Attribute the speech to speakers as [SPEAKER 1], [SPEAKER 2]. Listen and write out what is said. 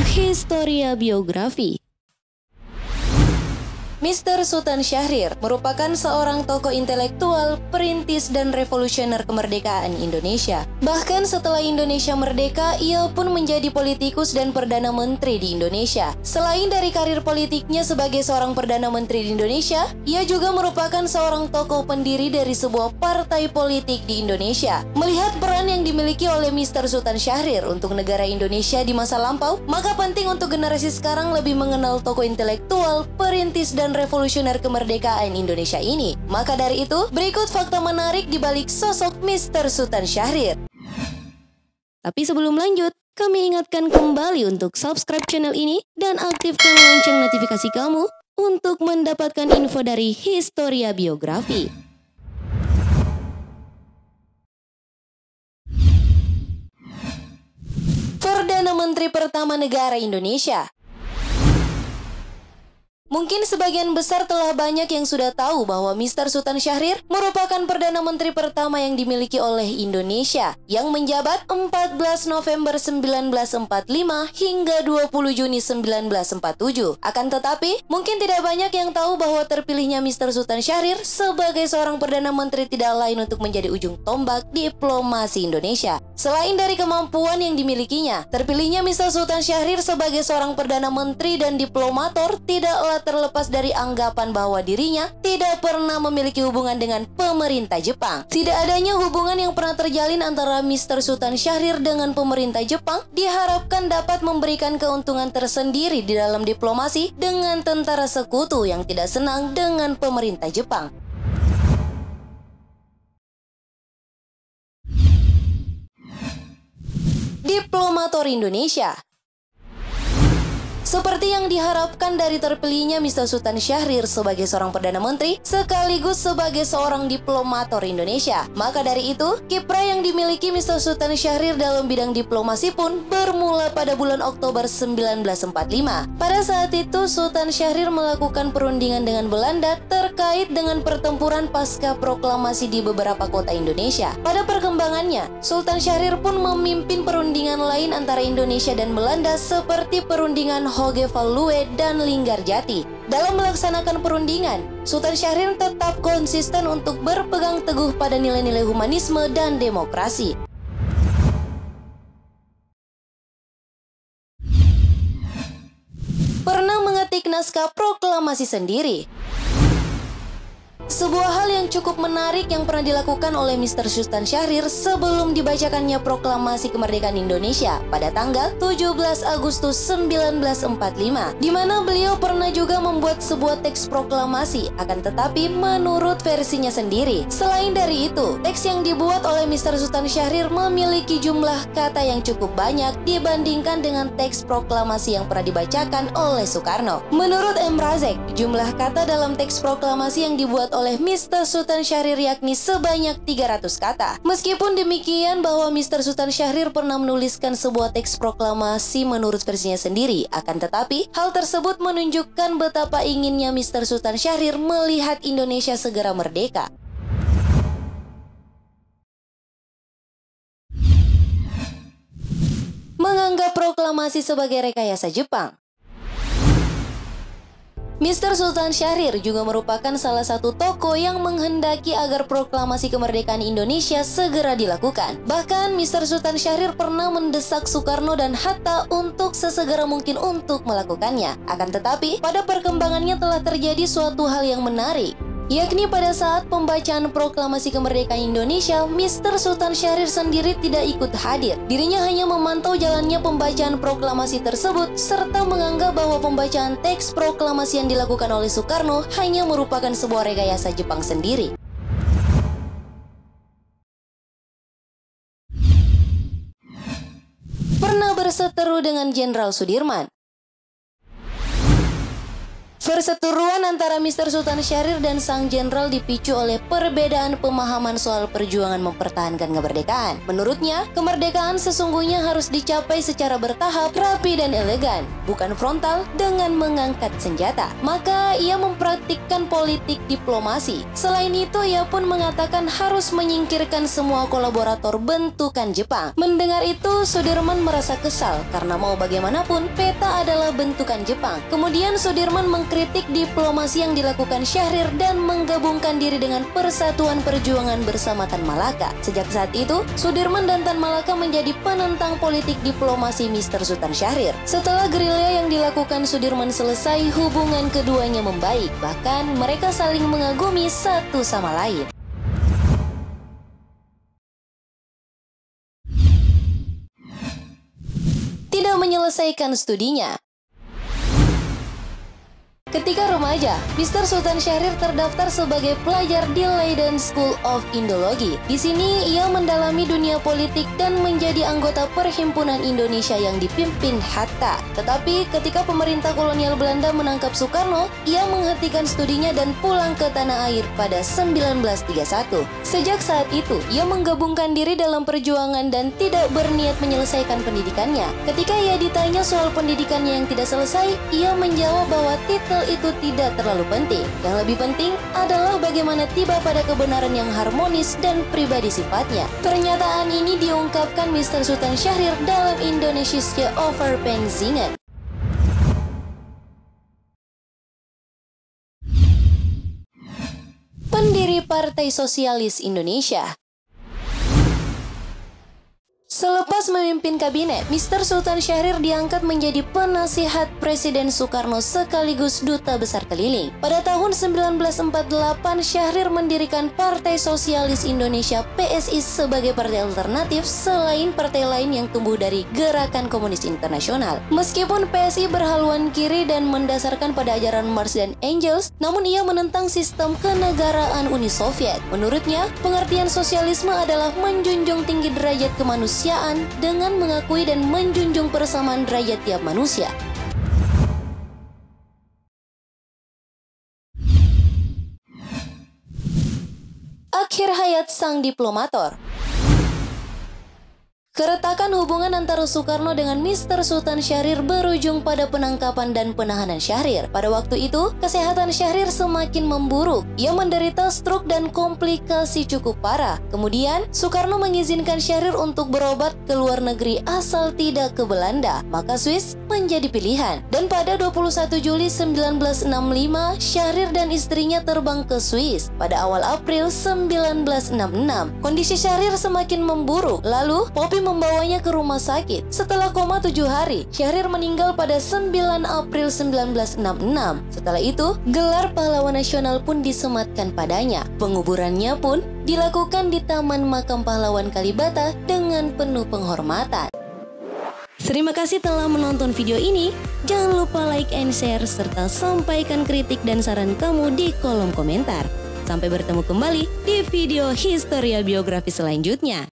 [SPEAKER 1] Historia Biografi. Mr. Sultan Syahrir merupakan seorang tokoh intelektual, perintis, dan revolusioner kemerdekaan Indonesia. Bahkan setelah Indonesia merdeka, ia pun menjadi politikus dan Perdana Menteri di Indonesia. Selain dari karir politiknya sebagai seorang Perdana Menteri di Indonesia, ia juga merupakan seorang tokoh pendiri dari sebuah partai politik di Indonesia. Melihat peran yang dimiliki oleh Mr. Sultan Syahrir untuk negara Indonesia di masa lampau, maka penting untuk generasi sekarang lebih mengenal tokoh intelektual, perintis, dan revolusioner kemerdekaan Indonesia ini. Maka dari itu, berikut fakta menarik di balik sosok Mr. Sultan Syahrir. Tapi sebelum lanjut, kami ingatkan kembali untuk subscribe channel ini dan aktifkan lonceng notifikasi kamu untuk mendapatkan info dari Historia Biografi. Perdana Menteri pertama negara Indonesia. Mungkin sebagian besar telah banyak yang sudah tahu bahwa Mr. Sultan Syahrir merupakan Perdana Menteri pertama yang dimiliki oleh Indonesia yang menjabat 14 November 1945 hingga 20 Juni 1947. Akan tetapi, mungkin tidak banyak yang tahu bahwa terpilihnya Mr. Sultan Syahrir sebagai seorang Perdana Menteri tidak lain untuk menjadi ujung tombak diplomasi Indonesia. Selain dari kemampuan yang dimilikinya, terpilihnya Mr. Sultan Syahrir sebagai seorang Perdana Menteri dan diplomator tidaklah terlepas dari anggapan bahwa dirinya tidak pernah memiliki hubungan dengan pemerintah Jepang. Tidak adanya hubungan yang pernah terjalin antara Mr. Sultan Syahrir dengan pemerintah Jepang diharapkan dapat memberikan keuntungan tersendiri di dalam diplomasi dengan tentara sekutu yang tidak senang dengan pemerintah Jepang. Diplomator Indonesia. Seperti yang diharapkan dari terpilihnya Mr. Sultan Syahrir sebagai seorang Perdana Menteri sekaligus sebagai seorang diplomator Indonesia. Maka dari itu, kiprah yang dimiliki Mr. Sultan Syahrir dalam bidang diplomasi pun bermula pada bulan Oktober 1945. Pada saat itu, Sultan Syahrir melakukan perundingan dengan Belanda terkait dengan pertempuran pasca proklamasi di beberapa kota Indonesia. Pada perkembangannya, Sultan Syahrir pun memimpin perundingan lain antara Indonesia dan Belanda seperti perundingan Hogevalue dan Linggarjati. Dalam melaksanakan perundingan, Sultan Syahrir tetap konsisten untuk berpegang teguh pada nilai-nilai humanisme dan demokrasi. Pernah mengetik naskah proklamasi sendiri. Sebuah hal yang cukup menarik yang pernah dilakukan oleh Mr. Sultan Syahrir sebelum dibacakannya proklamasi kemerdekaan Indonesia pada tanggal 17 Agustus 1945, di mana beliau pernah juga membuat sebuah teks proklamasi, akan tetapi menurut versinya sendiri. Selain dari itu, teks yang dibuat oleh Mr. Sultan Syahrir memiliki jumlah kata yang cukup banyak dibandingkan dengan teks proklamasi yang pernah dibacakan oleh Soekarno. Menurut M. Razek, jumlah kata dalam teks proklamasi yang dibuat oleh Mr. Sultan Syahrir yakni sebanyak 300 kata. Meskipun demikian bahwa Mr. Sultan Syahrir pernah menuliskan sebuah teks proklamasi menurut versinya sendiri, akan tetapi hal tersebut menunjukkan betapa inginnya Mr. Sultan Syahrir melihat Indonesia segera merdeka. Menganggap proklamasi sebagai rekayasa Jepang. Mr. Sultan Syahrir juga merupakan salah satu tokoh yang menghendaki agar proklamasi kemerdekaan Indonesia segera dilakukan. Bahkan Mr. Sultan Syahrir pernah mendesak Soekarno dan Hatta untuk sesegera mungkin untuk melakukannya. Akan tetapi, pada perkembangannya telah terjadi suatu hal yang menarik, yakni pada saat pembacaan proklamasi kemerdekaan Indonesia, Mr. Sultan Syahrir sendiri tidak ikut hadir. Dirinya hanya memantau jalannya pembacaan proklamasi tersebut, serta menganggap bahwa pembacaan teks proklamasi yang dilakukan oleh Soekarno hanya merupakan sebuah rekayasa Jepang sendiri. Pernah berseteru dengan Jenderal Sudirman. Perseteruan antara Mr. Sultan Syahrir dan sang jenderal dipicu oleh perbedaan pemahaman soal perjuangan mempertahankan kemerdekaan. Menurutnya, kemerdekaan sesungguhnya harus dicapai secara bertahap, rapi dan elegan, bukan frontal dengan mengangkat senjata. Maka ia mempraktikkan politik diplomasi. Selain itu, ia pun mengatakan harus menyingkirkan semua kolaborator bentukan Jepang. Mendengar itu, Sudirman merasa kesal karena mau bagaimanapun peta adalah bentukan Jepang. Kemudian Sudirman mengkritik diplomasi yang dilakukan Syahrir dan menggabungkan diri dengan Persatuan Perjuangan bersama Tan Malaka. Sejak saat itu, Sudirman dan Tan Malaka menjadi penentang politik diplomasi Mr. Sultan Syahrir. Setelah gerilya yang dilakukan Sudirman selesai, hubungan keduanya membaik. Bahkan mereka saling mengagumi satu sama lain. Tidak menyelesaikan studinya. Ketika remaja, Mr. Sultan Syahrir terdaftar sebagai pelajar di Leiden School of Indology. Di sini, ia mendalami dunia politik dan menjadi anggota Perhimpunan Indonesia yang dipimpin Hatta. Tetapi, ketika pemerintah kolonial Belanda menangkap Soekarno, ia menghentikan studinya dan pulang ke tanah air pada 1931. Sejak saat itu, ia menggabungkan diri dalam perjuangan dan tidak berniat menyelesaikan pendidikannya. Ketika ia ditanya soal pendidikannya yang tidak selesai, ia menjawab bahwa titel itu tidak terlalu penting. Yang lebih penting adalah bagaimana tiba pada kebenaran yang harmonis dan pribadi sifatnya. Pernyataan ini diungkapkan Mr. Sultan Syahrir dalam Indonesische Overpeinzingen. Pendiri Partai Sosialis Indonesia. Selepas memimpin kabinet, Mr. Sultan Syahrir diangkat menjadi penasihat Presiden Soekarno sekaligus duta besar keliling. Pada tahun 1948, Syahrir mendirikan Partai Sosialis Indonesia (PSI) sebagai partai alternatif selain partai lain yang tumbuh dari Gerakan Komunis Internasional. Meskipun PSI berhaluan kiri dan mendasarkan pada ajaran Marx dan Engels, namun ia menentang sistem kenegaraan Uni Soviet. Menurutnya, pengertian sosialisme adalah menjunjung tinggi derajat kemanusiaan dengan mengakui dan menjunjung persamaan derajat tiap manusia. Akhir hayat sang diplomator. Keretakan hubungan antara Soekarno dengan Mr. Sultan Syahrir berujung pada penangkapan dan penahanan Syahrir. Pada waktu itu, kesehatan Syahrir semakin memburuk. Ia menderita stroke dan komplikasi cukup parah. Kemudian, Soekarno mengizinkan Syahrir untuk berobat ke luar negeri asal tidak ke Belanda. Maka Swiss menjadi pilihan. Dan pada 21 Juli 1965, Syahrir dan istrinya terbang ke Swiss. Pada awal April 1966, kondisi Syahrir semakin memburuk. Lalu, Poppy membawanya ke rumah sakit. Setelah koma 7 hari, Syahrir meninggal pada 9 April 1966. Setelah itu, gelar pahlawan nasional pun disematkan padanya. Penguburannya pun dilakukan di Taman Makam Pahlawan Kalibata dengan penuh penghormatan. Terima kasih telah menonton video ini. Jangan lupa like and share serta sampaikan kritik dan saran kamu di kolom komentar. Sampai bertemu kembali di video Historia Biografi selanjutnya.